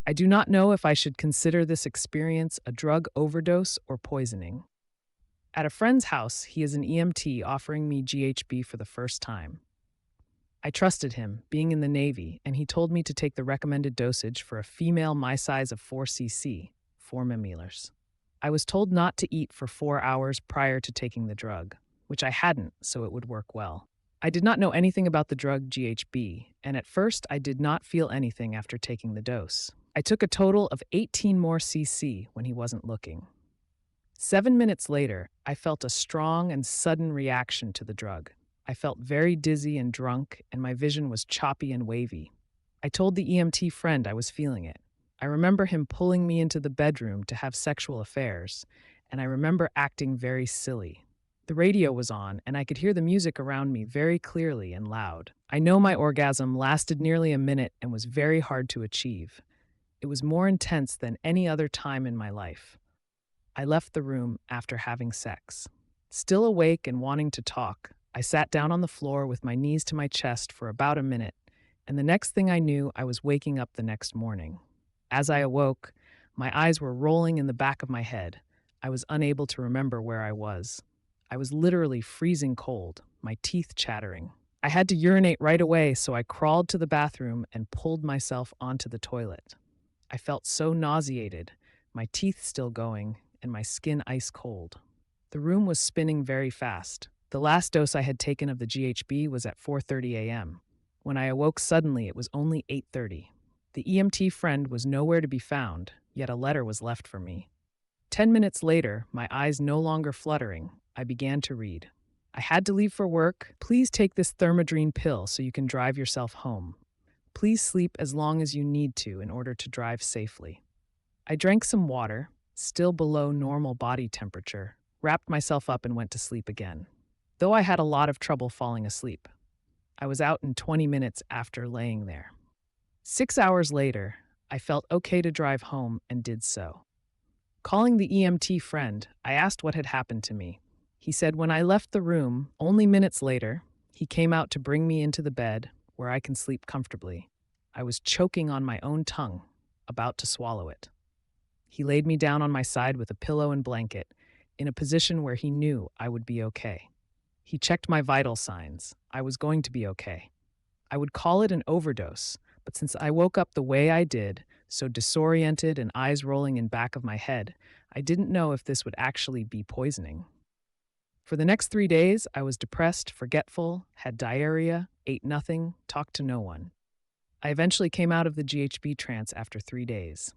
I do not know if I should consider this experience a drug overdose or poisoning. At a friend's house, he is an EMT offering me GHB for the first time. I trusted him, being in the Navy, and he told me to take the recommended dosage for a female my size of 4 cc, 4 milliliters. I was told not to eat for 4 hours prior to taking the drug, which I hadn't, so it would work well. I did not know anything about the drug GHB, and at first I did not feel anything after taking the dose. I took a total of 18 more cc when he wasn't looking. 7 minutes later, I felt a strong and sudden reaction to the drug. I felt very dizzy and drunk, and my vision was choppy and wavy. I told the EMT friend I was feeling it. I remember him pulling me into the bedroom to have sexual affairs, and I remember acting very silly. The radio was on, and I could hear the music around me very clearly and loud. I know my orgasm lasted nearly a minute and was very hard to achieve. It was more intense than any other time in my life. I left the room after having sex. Still awake and wanting to talk, I sat down on the floor with my knees to my chest for about a minute, and the next thing I knew, I was waking up the next morning. As I awoke, my eyes were rolling in the back of my head. I was unable to remember where I was. I was literally freezing cold, my teeth chattering. I had to urinate right away, so I crawled to the bathroom and pulled myself onto the toilet. I felt so nauseated, my teeth still going, and my skin ice cold. The room was spinning very fast. The last dose I had taken of the GHB was at 4:30 a.m. When I awoke suddenly, it was only 8:30. The EMT friend was nowhere to be found, yet a letter was left for me. 10 minutes later, my eyes no longer fluttering, I began to read. I had to leave for work. Please take this thermodrine pill so you can drive yourself home. Please sleep as long as you need to in order to drive safely. I drank some water, still below normal body temperature, wrapped myself up and went to sleep again. Though I had a lot of trouble falling asleep. I was out in 20 minutes after laying there. 6 hours later, I felt okay to drive home and did so. Calling the EMT friend, I asked what had happened to me. He said when I left the room, only minutes later, he came out to bring me into the bed where I can sleep comfortably. I was choking on my own tongue, about to swallow it. He laid me down on my side with a pillow and blanket, in a position where he knew I would be okay. He checked my vital signs. I was going to be okay. I would call it an overdose, but since I woke up the way I did, so disoriented and eyes rolling in back of my head, I didn't know if this would actually be poisoning. For the next 3 days, I was depressed, forgetful, had diarrhea, ate nothing, talked to no one. I eventually came out of the GHB trance after 3 days.